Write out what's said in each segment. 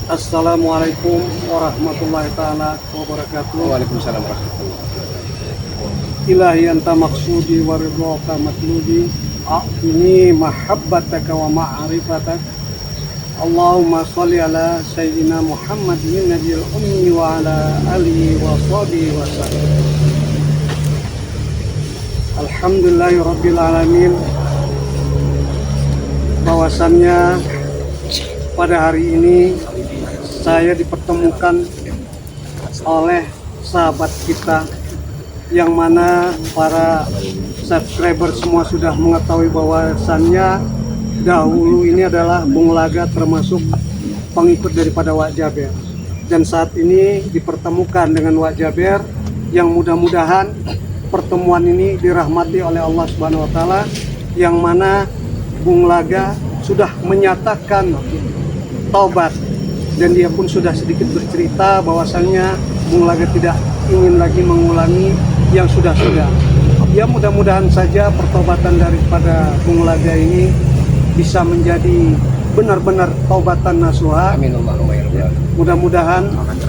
Assalamualaikum warahmatullahi taala wabarakatuh. Waalaikumsalam warahmatullahi wabarakatuh. Ilahi anta maksudi wa ridhaka matlubi. A'tini mahabbataka wa ma'rifatak. Allahumma sholli ala sayyidina Muhammadin nabiyil ummi wa ala alihi wa sahbihi wa sallam. Alhamdulillahi rabbil alamin. Bahwasannya pada hari ini saya dipertemukan oleh sahabat kita yang mana para subscriber semua sudah mengetahui bahwasannya dahulu ini adalah Bung Laga termasuk pengikut daripada Wak Jaber, dan saat ini dipertemukan dengan Wak Jaber yang mudah-mudahan pertemuan ini dirahmati oleh Allah Subhanahu wa taala, yang mana Bung Laga sudah menyatakan taubat, dan dia pun sudah sedikit bercerita bahwasannya Bung Laga tidak ingin lagi mengulangi yang sudah-sudah. Ya, mudah-mudahan saja pertobatan daripada Bung Laga ini bisa menjadi benar-benar taubatan nasuha. Amin Allahumma ya rabbal alamin. Mudah-mudahan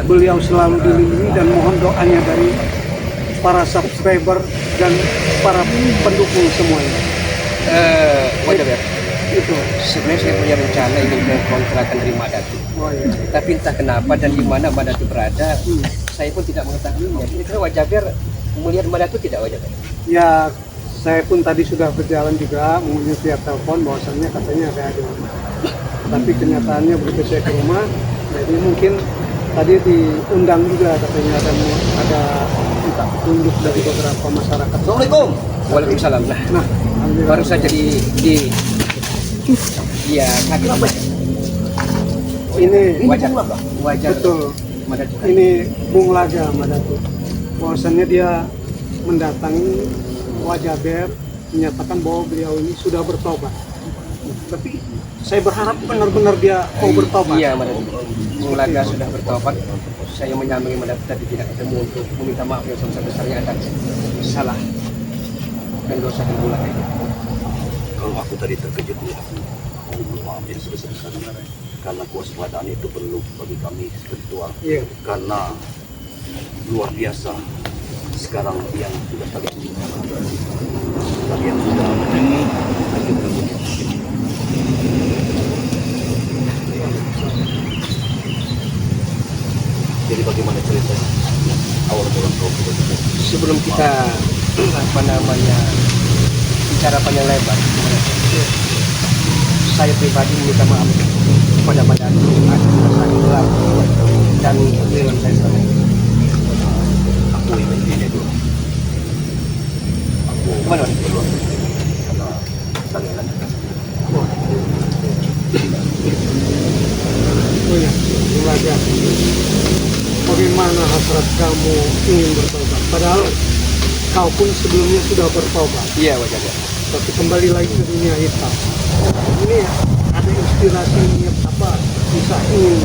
beliau selalu dilindungi, dan mohon doanya dari para subscriber dan para pendukung semuanya. Wajar ya. Itu. Sebenarnya saya punya rencana ingin mengkontrakan dari Madatu. Oh, iya. Tapi entah kenapa dan di mana Madatu berada, saya pun tidak mengetahuinya. Kira-kira Wak Jaber melihat Madatu tidak, Wak Jaber? Ya, saya pun tadi sudah berjalan juga menghubungi via telepon, bahwasannya katanya ada di rumah. Tapi kenyataannya begitu saya ke rumah, jadi mungkin tadi diundang juga katanya ada minta petunjuk dari beberapa masyarakat. Assalamualaikum. Waalaikumsalam. Nah, alhamdulillah. baru saja di ya sakit apa? Ini Wajar betul. Madatu. Ini Bung Laga Madatu. Bahwasannya dia mendatangi Wak Jaber menyatakan bahwa beliau ini sudah bertobat. Tapi saya berharap benar-benar dia mau bertobat. Iya, Madatu. Bung Laga sudah bertobat. Saya menyambangi Madatu tapi tidak ketemu untuk meminta maaf yang sebesar-besarnya atas salah dan dosa Bung Laga. Kalau aku tadi terkejut, aku mohon maaf yang sebesar-besarnya, karena kewaspadaan itu perlu bagi kami spiritual. Iya. Karena luar biasa sekarang yang sudah terjadi, tapi yang sudah jadi bagaimana cerita awal mula kau betul-betul? Sebelum kita bicara panjang lebar, saya pribadi meminta maaf kepada Madatu atas kesalahan gelap dan kekeliruan saya selama ini. Aku ingin ini dulu. Aku Kemana, Mas? keluar karena tangan. Oh ya, Bung Laga. Bagaimana hasrat kamu ingin bertobat? Padahal kau pun sebelumnya sudah bertobat, Iya, Wak Jaber. tapi kembali lagi ke dunia hitam. Ini ada inspirasi apa? Bisa ingin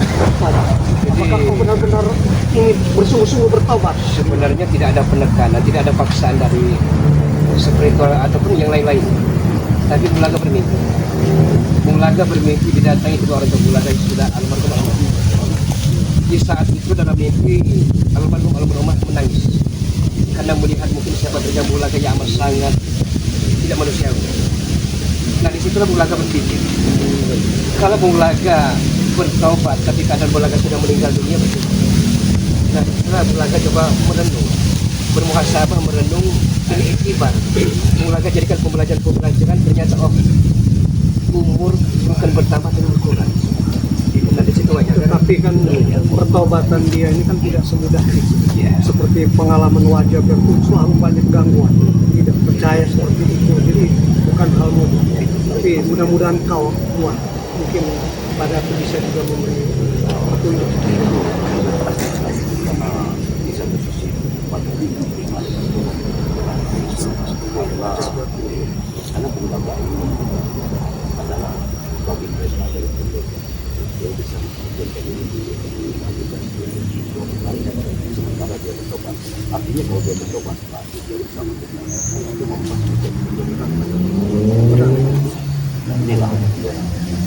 bertobat. Apakah kau benar-benar ingin bersungguh-sungguh bertobat? Sebenarnya tidak ada penekanan, tidak ada paksaan dari spiritual ataupun yang lain-lain. Tapi Bung Laga bermimpi. Bung Laga bermimpi didatangi kedua orang tua Bung Laga yang sudah almarhum almarhum. Di saat itu dalam mimpi almarhum menangis karena melihat mungkin siapa saja Bung Laga yang amat sangat tidak manusiawi. Nah, disitulah Bung Laga berpikir, kalau Bung Laga bertobat tapi keadaan Bung Laga sudah meninggal dunia, betul. Nah, disitulah Bung Laga coba merenung, bermuhasabah, merenung, ini iktibar. Bung Laga jadikan pembelajaran, ternyata umur bukan bertambah tapi berkurang. Nah, di situ aja. Tetapi kan pertobatan dia ini kan tidak semudah itu. Seperti pengalaman Wak Jaber pun selalu banyak gangguan, tidak percaya seperti itu, jadi bukan hal mudah. Tapi mudah-mudahan kau kuat, mungkin pada aku bisa juga memberi petunjuk. Karena di satu sisi karena pengalaman ini adalah bagi mereka dari penduduk yang bisa menjadi sementara dia bertobat. Artinya kalau dia bertobat, dia bisa menjadi inilah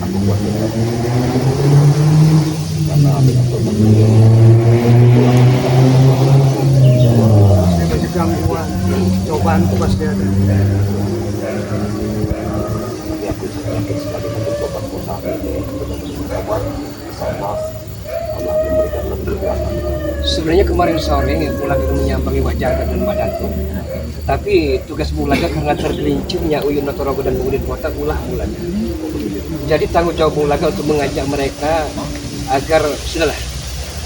aku buat Sebenarnya kemarin sore Mulaga menyambangi wajah dan Madatu. Tapi tugas Mulaga karena tergelincirnya Uyun Notorogo dan Udin Botak ulah Mulaga. Jadi tanggung jawab Mulaga untuk mengajak mereka agar sudahlah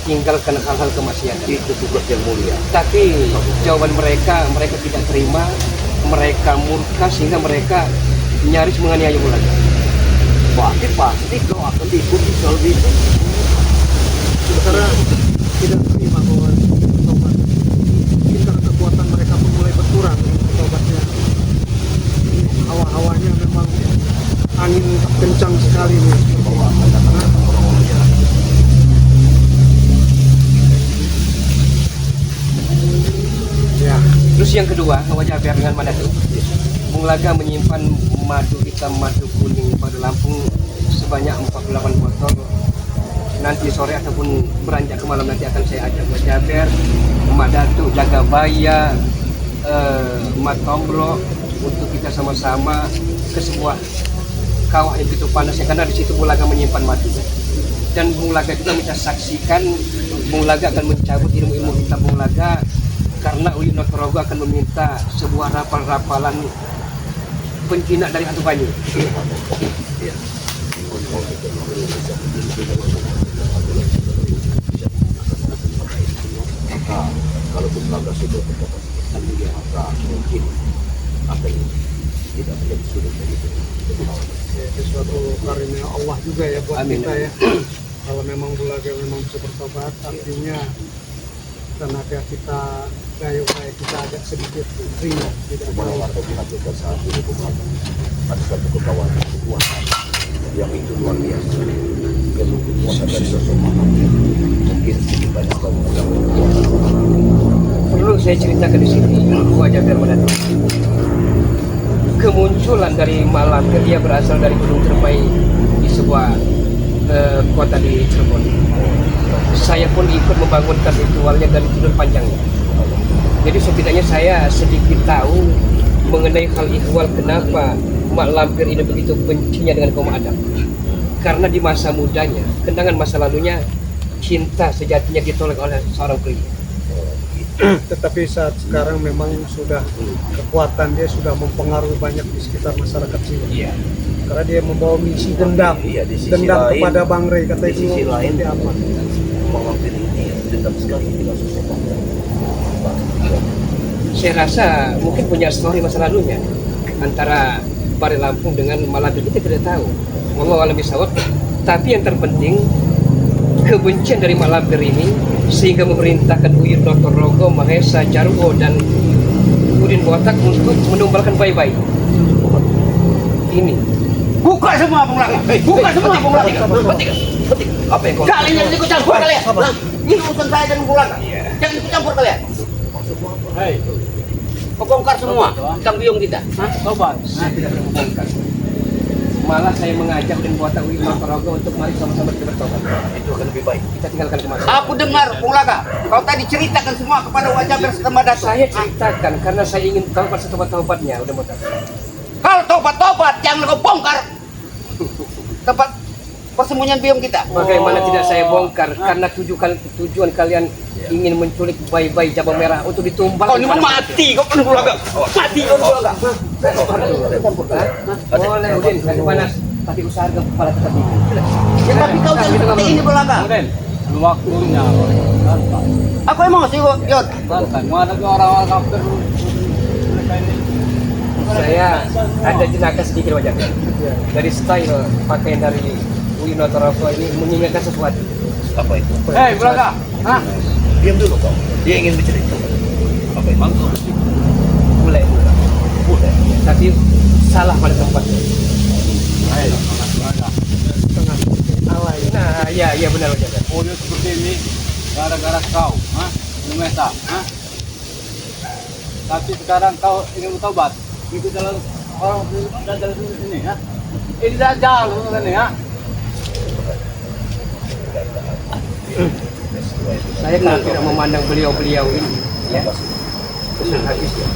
tinggalkan hal-hal kemaksiatan. Itu tugas yang mulia. Tapi jawaban mereka tidak terima, mereka murka sehingga mereka nyaris menganiaya Mulaga. Pasti kau akan diikuti soal itu. Sementara tidak terima bahwa tobat tingkat kekuatan mereka pun mulai berkurang tobatnya. Hawa-hawanya memang angin kencang sekali nih. Bahwa katakanlah orang-orangnya Ya, Terus yang kedua, wajah biar dengan Madatu. Mulaga menyimpan madu hitam, madu kuning pada Lampung sebanyak 48 botol. Nanti sore ataupun beranjak ke malam nanti akan saya ajak Mas Jaber, Mak Datu, Jagabaya, Mak Tombro untuk kita sama-sama ke sebuah kawah yang begitu panasnya karena di situ Mulaga menyimpan madu. Dan Mulaga juga minta saksikan Mulaga akan mencabut ilmu-ilmu hitam Mulaga karena Uyun Notorogo akan meminta sebuah rapal-rapalan penjinak dari Hantu Banyu. maka kalau Mulaga sudah berkenan dia maka mungkin akan tidak menjadi sulit begitu. itu suatu karunia Allah juga ya buat Amin. kita ya. Kalau memang Bulaga memang bisa bertobat, artinya tenaga kita, daya upaya kita agak sedikit ringan, tidak Cuma terlalu waktu dilakukan saat ini Mulaga ada suatu kekuatan yang itu luar biasa. Kekuatan dari sosok Muhammad mungkin sedikit banyak kau mengetahui. Perlu saya ceritakan di sini wajah biar Madatu. Kemunculan dari malam dia berasal dari Gunung Cermai di sebuah kota di Cirebon. Saya pun ikut membangunkan ritualnya dari tidur panjangnya. Jadi setidaknya saya sedikit tahu mengenai hal ihwal kenapa Mak Lampir ini begitu bencinya dengan kaum Adam. Karena di masa mudanya, kenangan masa lalunya, cinta sejatinya ditolak oleh seorang pria. Tetapi saat sekarang memang sudah kekuatan dia sudah mempengaruhi banyak di sekitar masyarakat sini. Iya. Karena dia membawa misi dendam, Iya, di sisi dendam lain- kepada Bang Rey, kata di itu sisi lain seperti apa? Mampir ini dendam sekali dengan sosok Muhammad. Saya rasa mungkin punya story masa lalunya antara Pari Lampung dengan Malampir, kita tidak tahu. Wallahu a'lam bishawab. Tapi yang terpenting kebencian dari Malampir ini sehingga memerintahkan Uyun Notorogo, Mahesa, Jarwo dan Udin Botak untuk menumbalkan bayi-bayi. Ini Buka semua Mulaga. Buka semua Mulaga. Bertiga. Apa yang kau Kalian jangan ikut campur kalian. Ini urusan saya dan Mulaga. Jangan ikut campur kalian. Hei, Kau bongkar semua tentang biung kita. sobat. saya tidak membongkar. Malah saya mengajak Udin Botak, Uyun Notorogo untuk mari sama-sama kita bertobat. itu akan lebih baik. Kita tinggalkan kemana? Aku dengar Mulaga. Kau tadi ceritakan semua kepada wajah bersama Datu. Saya ceritakan karena saya ingin tahu pas tobat-tobatnya udah mau tahu. Kalau tobat-tobat jangan kau bongkar tempat persembunyian biung kita. Bagaimana tidak saya bongkar karena tujuan kalian ingin menculik bayi-bayi Jabang Merah untuk ditumbal. Kau ini mau mati kau penuh Mulaga. Mati kau Mulaga. Boleh Udin, kasih panas. Tapi usahakan kepala tetap dingin. Ya, tapi kau jangan seperti ini Mulaga. Kemudian, waktunya. Aku emosi kok, Yod. Santai, mana ke orang-orang kafir mereka ini? Saya ada jenaka sedikit wajahnya. Dari style pakaian dari Uyun Notorogo ini mengingatkan sesuatu. Apa itu? Hei, Mulaga. Hah? Diam dulu kau. Dia ingin bercerita. Apa itu? Boleh. Boleh. Tapi salah pada tempatnya. Hei, Mulaga. Tengah alay. Nah, iya benar wajahnya. Audio seperti ini gara-gara kau, hah? Lumeta, hah? Tapi sekarang kau ingin bertobat. Ikut jalan orang jalan ini, ha? Ini dajjal ini, ha? Saya kalau tidak memandang beliau-beliau ini, ya, senang habisnya.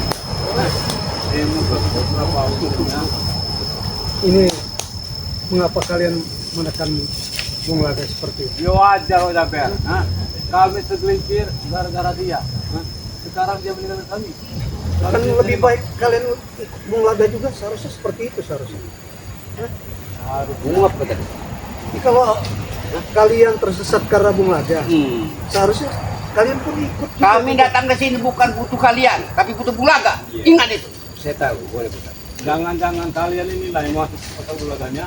Ini mengapa kalian menekan Bung Laga seperti itu. Ya wajar udah ber. Hah? Kami tergelincir gara-gara dia. Hah? Sekarang dia meninggalkan kami. Kan lebih baik kalian Bung Laga juga seharusnya seperti itu seharusnya. Harus. Nguap kata. Jadi kalau kalian tersesat karena Bung Laga, seharusnya kalian pun ikut juga. Kami datang ke sini bukan butuh kalian, tapi butuh Bulaga. Ingat itu. Saya tahu, boleh Ustaz. Jangan-jangan kalian inilah yang masuk pasal bulaganya.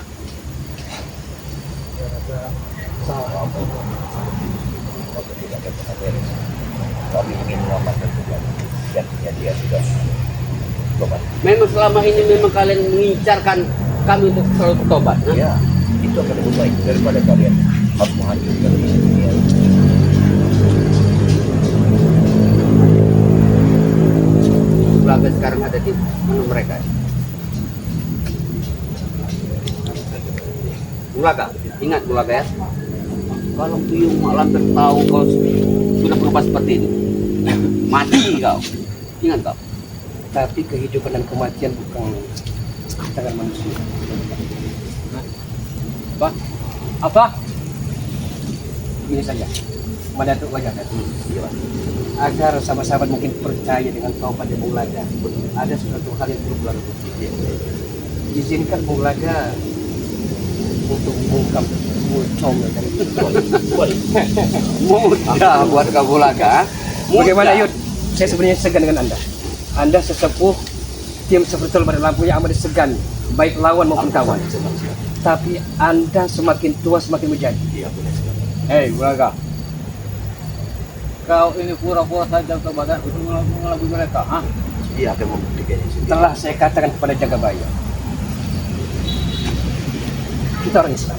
Waktu tidak ada pernah beres. Kami ingin menyelamatkan Tuhan. Dan dia sudah tobat. Memang selama ini memang kalian mengincarkan kami untuk selalu bertobat. Hah? Ya, itu akan lebih baik daripada kalian harus menghancurkan misi dunia. Bulaga sekarang ada di mana mereka? Bulaga, ingat Bulaga ya. Kalau Buyung Mak Lampir tahu kau sudah berubah seperti ini, mati kau. Ingat kau. Tapi kehidupan dan kematian bukan tangan manusia. Apa? Apa? Ini saja, Madatuk wajah agar sahabat-sahabat mungkin percaya dengan taubat Bung Laga. Ada sesuatu hal yang perlu keluar. Izinkan Bung Laga untuk mengungkap muncul dari Mudah buat kau Bulaga. Bagaimana Yud? Saya sebenarnya segan dengan Anda. Anda sesepuh tim seperti pada lampunya amat segan, baik lawan maupun kawan. Tapi Anda semakin tua semakin menjadi. Hei, Bulaga. Kau ini pura-pura saja ke badan untuk mengelabui mereka, ha? Dia akan membuktikannya sendiri. Telah saya katakan kepada Jagabaya, kita orang Islam.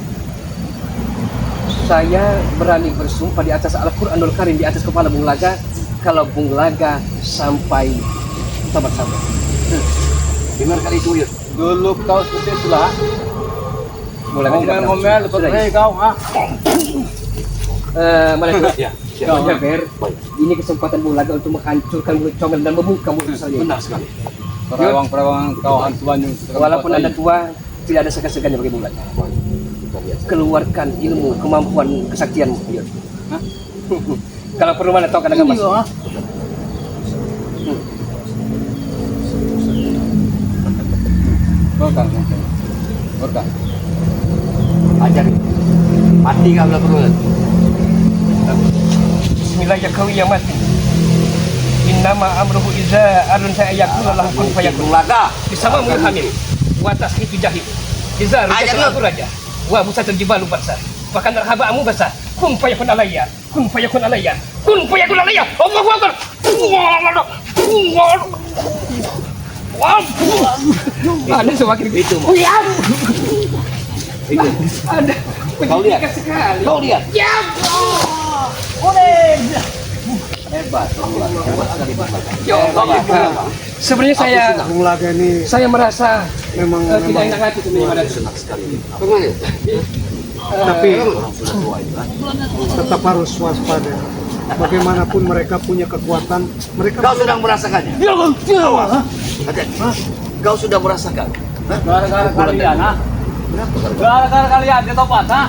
Saya berani bersumpah di atas Al-Quranul Karim, di atas kepala Bung Laga, kalau Bung Laga sampai sabar-sabar. Dengar kali itu Yud. Dulu kau seperti itulah. Bung Laga tidak pernah Ngomel-ngomel bersumpah. seperti kau, ha? Madatuk, Ya, Kau Jaber, ini kesempatan Bung Laga untuk menghancurkan mulut comel dan membuka mulut saya. benar sekali. Perawang-perawang kau hantuan yang Walaupun Anda tua, tidak ada segan-segannya bagi Bung Laga. Keluarkan ilmu, kemampuan, kesaktianmu. Yud. Hah? Kalau perlu mana tahu kadang-kadang mas. Berkah. Berkah. Ajarin. Mati kau lah perlu. Bismillah ya kau yang mati. Innama amruhu iza arun saya yakuna lahu kun fayakun. Bulaga. Bersama mulut hamil. Watas itu jahil. Iza Ayat rujak lu. aku raja. Wa musa terjibalu basah. Bahkan rahabamu basah. Kun fayakun alayya. Kun fayakun alayya. Kun fayakun alayya. Allahu akbar. Anda semakin Itu, Mak. Ya. Itu. Anda Kau lihat. pendidikan sekali. Kau lihat. Ya Allah. Hebat. Bulaga. Hebat sekali Bulaga. Ya Allah. Sebenarnya Bung Laga ini saya merasa memang tidak enak hati sebenarnya pada Senang sekali. Kemana? tapi Orang sudah tua itu kan. tetap harus waspada. Bagaimanapun mereka punya kekuatan, mereka Kau sudah merasakannya. Aden, kau sudah merasakan? Hah? Gara-gara Pukulan kalian, dari- ha? Kenapa? Gara-gara kalian dia tobat, ha?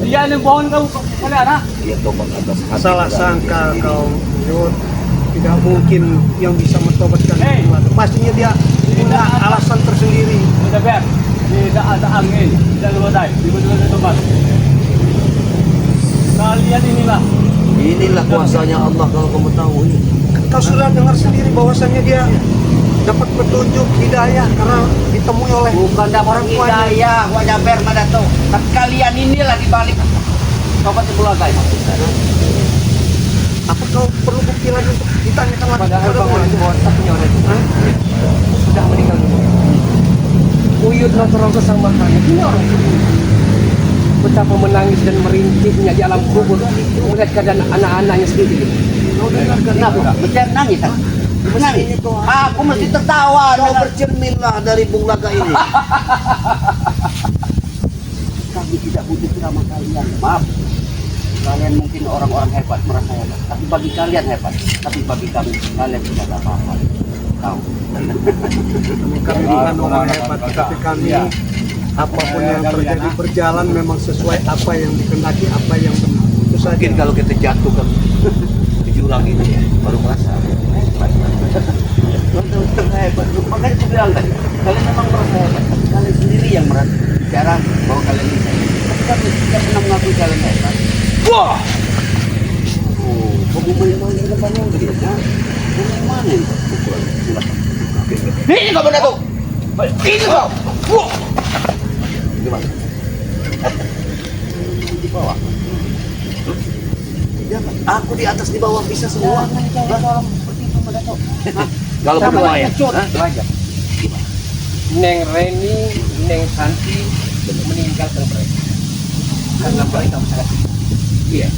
Dia yang bohong kau kalian, ha? Dia tobat atas hati salah dan- sangka kau Yud. Tidak mungkin yang bisa mentobatkan Hei. Bung Laga. Pastinya dia punya alasan tersendiri. Sudah ber. Tidak ada angin, tidak ada badai. Tiba-tiba dia tobat. Kalian inilah. Inilah kuasanya Allah kalau kamu tahu ini. Kau sudah dengar sendiri bahwasannya dia dapat petunjuk hidayah karena ditemui oleh Bukan dapat hidayah, wajah ber Madatuk. Tapi kalian inilah di balik sobat Bulaga itu. apa kau perlu bukti lagi untuk ditanyakan lagi padahal kepada Bang Bung Laga? Wali satunya udah sudah meninggal dunia. Uyut Rongko sang makanya ini orang betapa menangis dan merintihnya di alam kubur melihat keadaan anak-anaknya sendiri. Kenapa? Mencari nangis kan? Menangis. Aku mesti tertawa. Kau Dengan... bercerminlah dari Bung Laga ini. Kami tidak butuh ceramah kalian. Maaf. Kalian mungkin orang-orang hebat, merasa hebat. Tapi bagi kalian hebat. Tapi bagi kami, kalian tidak ada apa-apa. Tahu. Kami bukan orang hebat, tetapi kami apapun yang terjadi berjalan memang sesuai apa yang dikehendaki, apa yang benar. Itu saja. Mungkin kalau kita jatuh kan ke jurang ini baru merasa. Hebat. Makanya aku bilang tadi, kalian memang merasa hebat. Kalian sendiri yang merasa bicara bahwa kalian bisa. Tapi kami tidak pernah mengakui kalian hebat. Wah, Oh, kamu main-main di depan yang begitu, ha? Kamu main-main. ini kau benda tu. Ini kau. Wah. Gimana? Di bawah. Ya, aku di atas di bawah bisa semua. Jangan orang seperti itu pada Dato. Kalau berdua ya. Hah? Wajar. Neng Reni, Neng Santi meninggalkan mereka karena mereka sangat iya.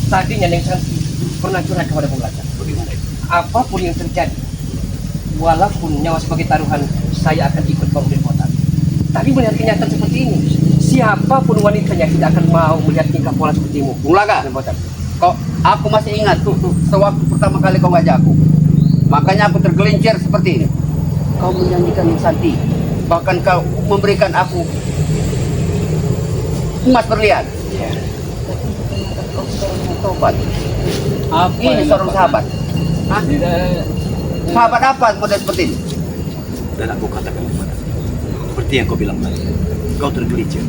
Tadinya Neng Santi pernah curhat kepada Bung Laga. Bagaimana itu? Apapun yang terjadi, walaupun nyawa sebagai taruhan, saya akan ikut bangun di kota. Tapi melihat kenyataan seperti ini, siapapun wanitanya tidak akan mau melihat tingkah pola sepertimu. Bung Laga, Dan Botan. kau, aku masih ingat sewaktu pertama kali kau ngajak aku. Makanya aku tergelincir seperti ini. Kau menjanjikan yang Santi, bahkan kau memberikan aku emas berlian. Ya. Kau sekarang mau tobat. Apa Ini yang seorang dapat? sahabat. Hah? Tidak. Sahabat apa model seperti ini? Dan aku katakan kepada seperti yang kau bilang tadi, kau tergelincir.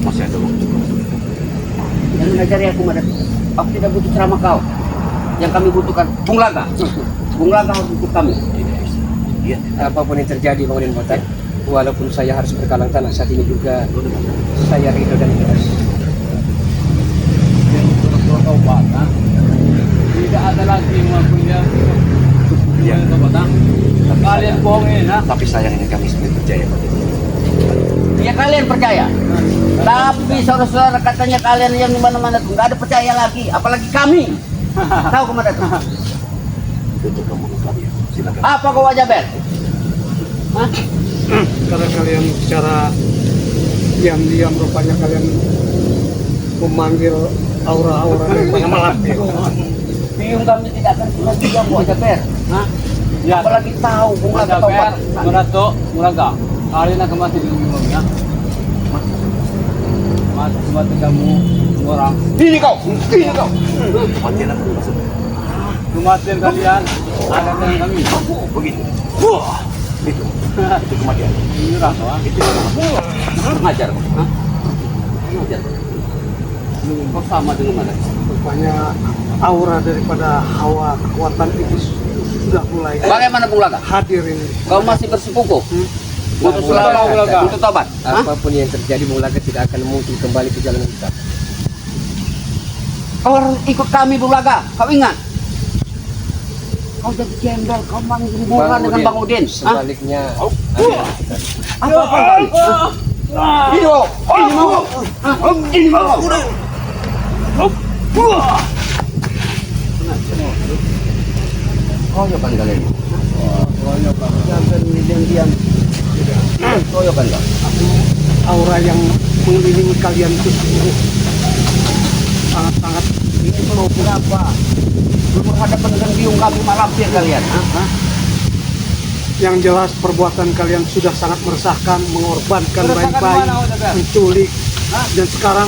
Masih ada waktu kau. Jangan mengajari aku, Madat. Aku tidak butuh ceramah kau. Yang kami butuhkan, Bung Laga. Bung Laga harus butuh kami. Tidak bisa. Iya. Apapun yang terjadi Bang Udin Botan, walaupun saya harus berkalang tanah saat ini juga, saya ridho dan ikhlas. Tobat, ha? Tidak ada lagi yang mempunyai Ya. tobat, ha? Kalian bohongin, ha? Tapi sayangnya kami sudah percaya pada itu. Ya kalian percaya. Tapi saudara-saudara katanya kalian yang di mana-mana tuh nggak ada percaya lagi, apalagi kami. Tahu kemana tuh? Untuk kamu kami. Silakan. Apa kau wajah Ber? Hah? Karena kalian secara diam-diam rupanya kalian memanggil aura-aura yang malampir. Biung kami tidak akan pernah diam wajah Ber. Hah? Ya. Apalagi tahu Bung Laga Mulaga, tobat. Murato, Mulaga. Kalian akan mati di gunung, ya? Mati kamu orang. Ini kau. Ini kau. Kematian aku maksud. Kematian kalian ada dengan kami. Begitu. Wah. Itu. Itu kematian. Ini rasa, ha? Itu. Ngajar. Hah? Ngajar. Kau sama dengan mana? Rupanya aura daripada hawa kekuatan iblis sudah mulai Bagaimana Bung Laga? hadir ini. Kau masih bersepuku? Untuk Bung Laga, selalu untuk tobat? Hah? apapun yang terjadi Bung Laga tidak akan mungkin kembali ke jalan kita. Kau harus ikut kami Bung Laga. Kau ingat? Kau jadi gembel, kau manggil hubungan dengan Bang Udin. Hah? Sebaliknya, Apa-apa kali? Ini mau. Ini mau. Ini mau. Koyokan kalian. Jangan diam-diam. Koyokan kau. Aura yang mengelilingi kalian itu sungguh sangat-sangat Ini belum berapa? Belum berhadapan dengan biung kami malampir kalian. Hah? yang jelas perbuatan kalian sudah sangat meresahkan, mengorbankan Meresahkan bayi-bayi, mana, Ojek? menculik, dan sekarang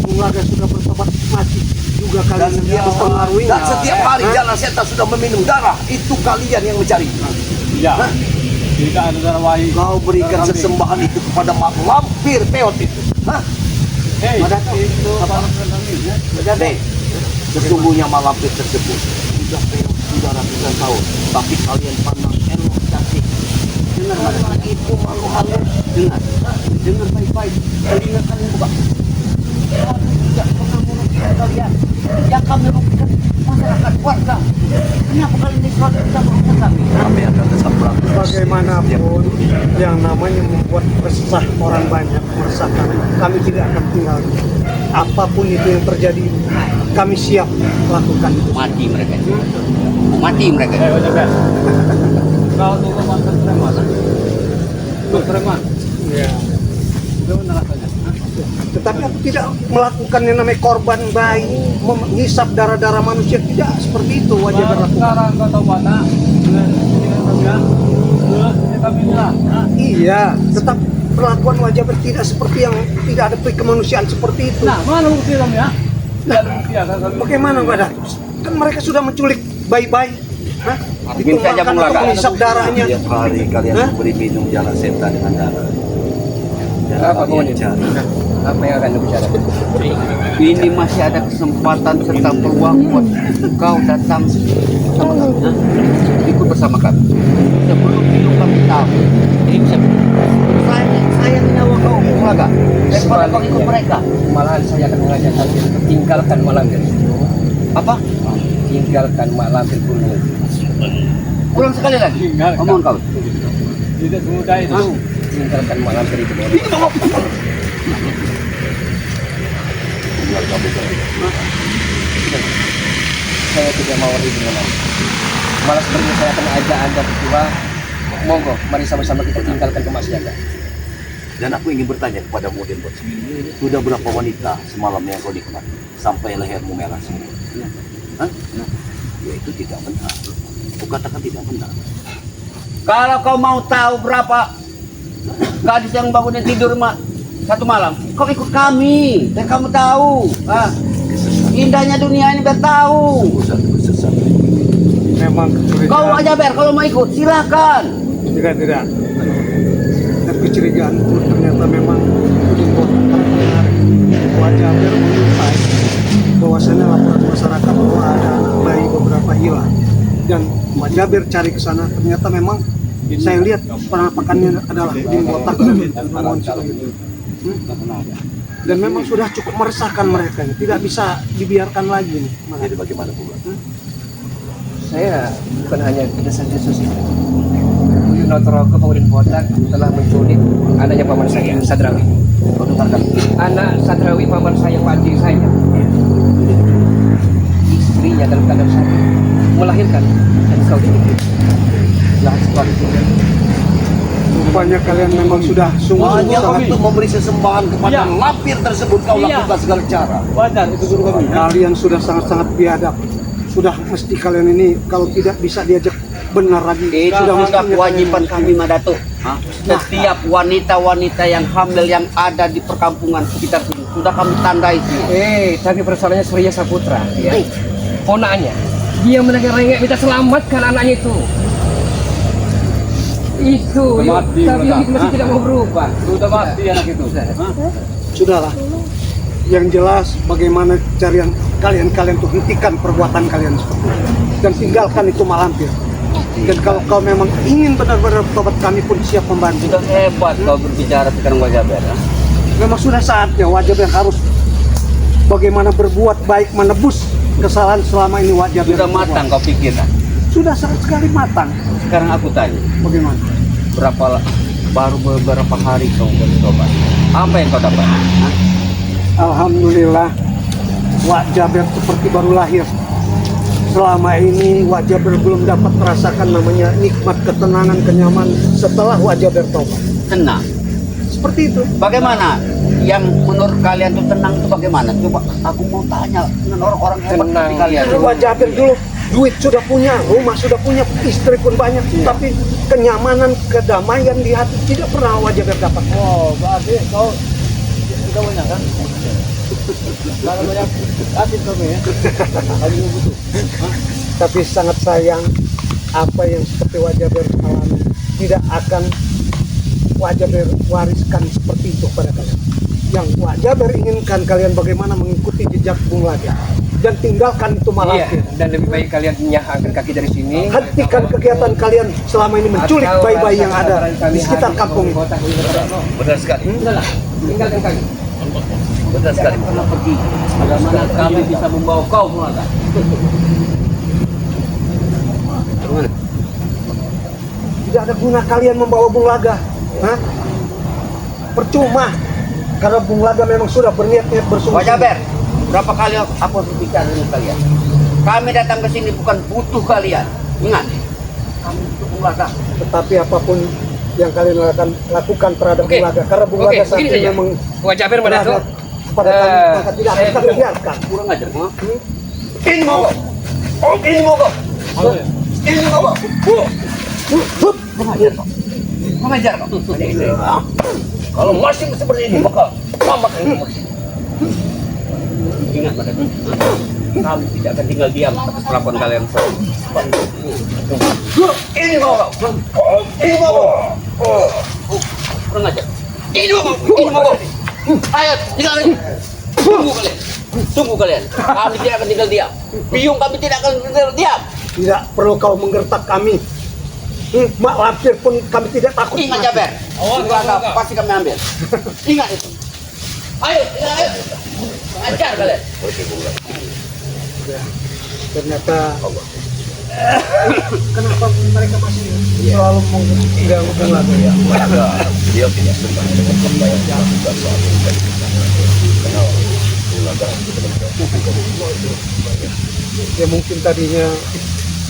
Bung Laga sudah bertobat mati juga kalian yang mempengaruhinya. Dan setiap hari jalan setan sudah meminum darah. Itu kalian yang mencari. Ya. Tidak ada darah bayi. Kau berikan Darah sesembahan itu kepada mak lampir peot itu. Hah? Hei, Madato. itu apa kami, ya? Nih, sesungguhnya mak lampir tersebut sudah peot sudah ratusan tahun. Tapi kalian pandang elok cantik. Dengar Madato. Itu malu halus. Dengar. Dengar baik-baik. Telinga kalian buka. Kami tidak pernah merugikan kalian. Yang kami rugikan masyarakat warga. Kenapa kalian diselamatkan kita merugikan kami? Kami akan tetap berlaku. Bagaimanapun yang namanya membuat resah orang banyak, meresahkan, kami tidak akan tinggal. Apapun itu yang terjadi, kami siap lakukan itu. Mati mereka. Mati mereka. Hei, Ojek, ya? Kau tuh mantan preman, ha? Tuh, preman. Ya. Itu rasanya. Ha? Tetapi aku tidak melakukan yang namanya korban bayi, mengisap darah-darah manusia, tidak seperti itu wajah Baru berlaku. sekarang kau tahu mana? Dengan kami, ha? Dengan kami lah, ha? Iya, tetap perlakuan wajah tidak seperti yang tidak ada kemanusiaan seperti itu. Nah, mana bukti kamu ya? Tidak ada bukti ya. Bagaimana Pak Datus? Kan mereka sudah menculik bayi-bayi. Hah? Mungkin saja Ditumpahkan Bung atau Laga. menghisap darahnya. Tiap hari kalian Hah? memberi minum jalan setan dengan darah. Dan Apa kalian kau cari. Apa yang akan dibicara? Ini masih ada kesempatan serta peluang buat kau datang bersama kami. Hah? Ikut bersama kami. Sebelum hidup kami tahu. Ini bisa saya nyawa kau, Bung Laga. Daripada kau ikut mereka. Malahan saya akan mengajak kalian untuk tinggalkan Mak Lampir. Apa? Tinggalkan Mak Lampir dulu. Ulang sekali lagi. Tinggalkan. Ngomong kau. Tidak semudah itu. Tinggalkan Mak Lampir itu. Tinggal kamu berdua. Saya tidak mau ribut dengan Anda. Malah sebenarnya saya akan ajak Anda berdua. Monggo, mari sama-sama kita tinggalkan kemaksiatan. Dan aku ingin bertanya kepada Modern Bot. Sudah berapa wanita semalam yang kau nikmati sampai lehermu merah semua? Hah? Ya itu tidak benar. Aku katakan tidak benar. Kalau kau mau tahu berapa gadis yang bangunnya tidur satu malam, kau ikut kami, dan kamu tahu. Indahnya dunia ini biar tahu. Kesesat. Memang Kau aja Ber, kalau mau ikut silahkan. tidak. Dan kecurigaan itu ternyata memang dibuat wajah mengintai bahwasanya laporan masyarakat bahwa ada anak bayi beberapa hilang dan Pak Jaber cari ke sana ternyata memang saya lihat penampakannya adalah di botak dan bangun seperti itu. Dan memang sudah cukup meresahkan mereka ini. Tidak bisa dibiarkan lagi nih. Jadi bagaimana pula? Saya bukan hanya desas-desus itu. Notorogo Pemuda Botak telah menculik anaknya paman saya, Sadrawi. Anak Sadrawi paman saya, Panji saya. Istrinya dalam keadaan sakit melahirkan dan kau diikuti. Lahat sekolah itu. Rupanya kalian memang sudah Hanya sungguh-sungguh untuk memberi sesembahan kepada Iya. lampir tersebut kau Iya. lakukan segala cara. Wajar itu guru kami. kalian sudah sangat-sangat biadab. Sudah mesti kalian ini kalau tidak bisa diajak benar lagi. Itu sudah sudah mestinya kewajiban kalian- kami Madato. Setiap wanita-wanita yang hamil yang ada di perkampungan sekitar sini sudah kami tandai semua. Tapi persoalannya Surya Saputra, ya. Ponakannya. Dia menengah-rengek minta selamatkan anaknya itu. Itu, Mati, tapi mereka. itu masih tidak mau berubah. Sudah pasti anak itu. Sudahlah. Yang jelas bagaimana carian kalian tuh hentikan perbuatan kalian seperti itu dan tinggalkan itu malampir. Dan kalau kau memang ingin benar-benar tobat, kami pun siap membantu. Sudah hebat kau berbicara sekarang Wajah Ber. Memang sudah saatnya wajib yang harus bagaimana berbuat baik, menebus kesalahan selama ini wajib yang Sudah berbuat. matang kau pikirkan. Sudah sangat sekali matang. Sekarang aku tanya, Bagaimana? baru beberapa hari kau bertobat. Apa yang kau dapat? Hah? Alhamdulillah Wak Jaber seperti baru lahir. Selama ini Wak Jaber belum dapat merasakan namanya nikmat, ketenangan, kenyamanan setelah Wak Jaber tobat. Tenang. Seperti itu. Bagaimana? Yang menurut kalian tuh tenang itu bagaimana? Coba aku mau tanya dengan orang-orang hebat Tenang. seperti kalian. Karena Wak Jaber dulu duit sudah punya, rumah sudah punya, istri pun banyak, tapi kenyamanan, kedamaian di hati tidak pernah Wak Jaber dapat. Oh, berarti kau sudah banyak kan? Kalau banyak hati kami ya. Lagi butuh. Tapi sangat sayang apa yang seperti Wak Jaber alami tidak akan Wak Jaber wariskan seperti itu pada kalian. Yang Wak Jaber inginkan kalian bagaimana mengikuti jejak Bung Laga dan tinggalkan itu Iya, malampir. dan lebih baik kalian nyahkan kaki dari sini. Hentikan kegiatan kalian selama ini menculik Atau bayi-bayi yang ada rasa-rasa di sekitar kami kampung. habis botak ini. Benar sekali. Sudahlah, tinggalkan kaki. Benar sekali. Pernah pergi. Bagaimana kami bisa membawa kau Mulaga? Tidak ada guna kalian membawa Bung Laga. Hah? Percuma. Karena Bung Laga memang sudah berniat-niat bersungguh. Wajah Ber, berapa kali aku harus bicara dengan kalian? Kami datang ke sini bukan butuh kalian. Ingat, kami butuh Mulaga. Tetapi apapun yang kalian lakukan terhadap Oke. Bung Laga, karena Bung Oke, Laga saat begini ini saja. memang Wajah Ber mana tuh? pada kami, maka tidak akan kami biarkan. Kurang ajar. Ini mogok. Oh, ini mogok. Ini mogok. Kurang ajar kau. Kurang ajar kau. Kalau masih seperti ini, maka mama akan masih. Ingat pada kami tidak akan tinggal diam atas perlakuan kalian. Ini mau, ini mau. Kurang aja. Ini mau. Ayo, tinggalin. Tunggu kalian. Kami tidak akan tinggal diam. Biung kami tidak akan tinggal diam. Tidak perlu kau menggertak kami. Mak lampir pun kami tidak takut. Ingat Jaber. Enggak, pasti kami ambil. Ingat itu. Ayo, ayo. Ajar kalian. Ternyata kenapa mereka masih selalu mengganggu lagi ya? Dia tidak suka dengan apa yang dilakukan saat ini dari kita. Karena Bulaga Ya mungkin tadinya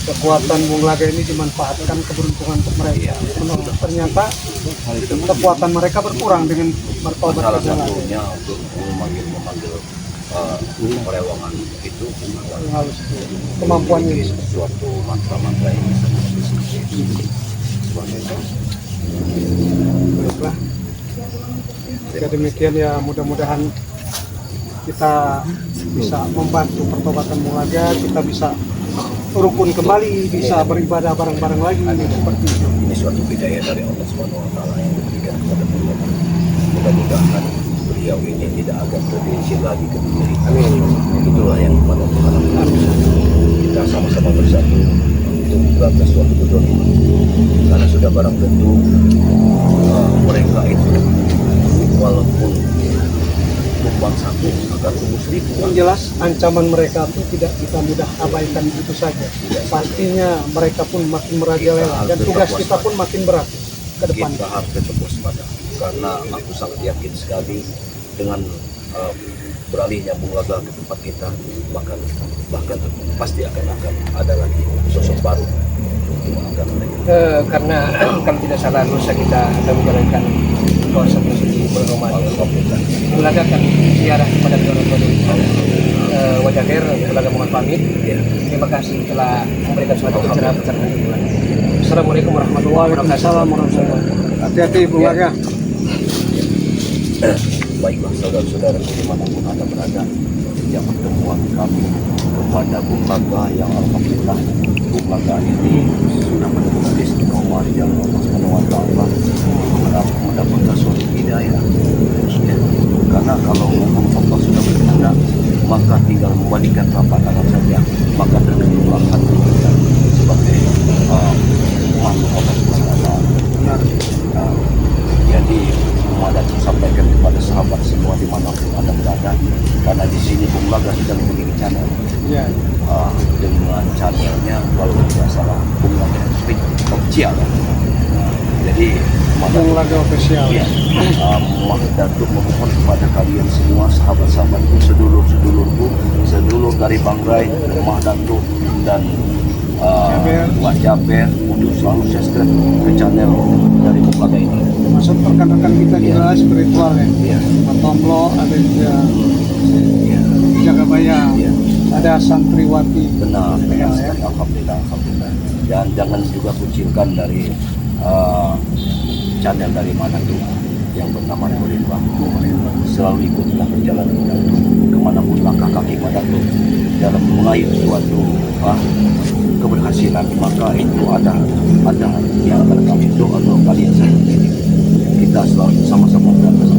kekuatan Bung Laga ini dimanfaatkan keberuntungan untuk mereka. Ternyata kekuatan mereka berkurang dengan bertobat salah ke Bung Laga. satunya untuk memanggil perewangan itu Harus kemampuannya memiliki suatu mantra-mantra yang bisa Baiklah. Jika demikian ya mudah-mudahan kita bisa membantu pertobatan Bung Laga, kita bisa rukun kembali, bisa beribadah bareng-bareng lagi seperti itu. ini suatu hidayah dari Allah Subhanahu wa taala yang diberikan kepada beliau. Mudah-mudahan beliau ini tidak akan tergelincir lagi ke dunia ini. Amin. Itulah yang kepada Tuhan. Kita sama-sama bersatu untuk memberantas suatu kedoliman. Karena sudah barang tentu mereka itu walaupun tumbang satu akan tumbuh seribu. Yang jelas ancaman mereka pun tidak kita mudah abaikan begitu saja. Pastinya mereka pun makin merajalela dan tugas kita pun makin berat ke depan. Kita harus tetap waspada karena aku sangat yakin sekali dengan beralihnya Bung Laga ke tempat kita bahkan pasti akan ada lagi sosok baru untuk akan Karena kalau tidak salah dosa kita akan menjalankan puasa suci bulan Ramadan. Bulaga akan ziarah kepada orang-orang Wajager. Bulaga mohon pamit. Terima kasih telah memberikan suatu pencerahan di bulan. Assalamualaikum warahmatullahi wabarakatuh. Hati-hati Bung Laga. Baiklah saudara-saudara dimanapun Anda berada, sejak pertemuan kami kepada Bung Laga yang alhamdulillah Bung Laga ini sudah menemukan istiqomah di jalan Allah Subhanahu wa taala mendapatkan suatu hidayah. Ya. Karena kalau memang Allah sudah berkehendak maka tinggal membalikan telapak tangan saja, maka terkendalilah hati kita sebagai makhluk Allah Subhanahu wa taala. Jadi Muhammad sampaikan kepada sahabat semua dimanapun Anda berada, karena di sini Bung Laga sedang memiliki channel. Ya. Dengan channelnya kalau tidak salah Bung Laga official. Jadi Bung Laga official. Ya, Datuk memohon kepada kalian semua sahabat-sahabatku, sedulur-sedulurku, sedulur dari Bangrai, Rumah Datuk dan Pak Jaber untuk selalu subscribe ke channel dari Bung Laga ini. Maksud rekan-rekan kita juga spiritual ya. Iya. Pak Tomlo, ada juga Iya. Jagabaya, Iya. ada Santriwati. Benar sekali. Alhamdulillah. Dan jangan juga kucilkan dari channel dari mana tuh yang bernama Nurin Bangku. Selalu ikutlah perjalanan Datuk kemanapun langkah kaki Datuk dalam mengayuh suatu keberhasilan, maka itu ada yang akan kami doa kalian saja. Kita selalu sama-sama berantas.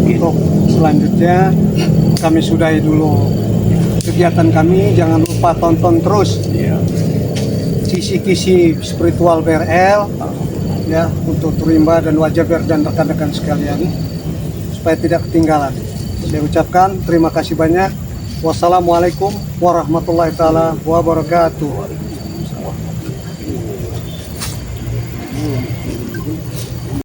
Untuk selanjutnya kami sudahi dulu kegiatan kami. Jangan lupa tonton terus kisi-kisi spiritual BRL ya, untuk Turimba dan Wajaber dan rekan-rekan sekalian supaya tidak ketinggalan. Saya ucapkan terima kasih banyak. Wassalamualaikum warahmatullahi taala wabarakatuh.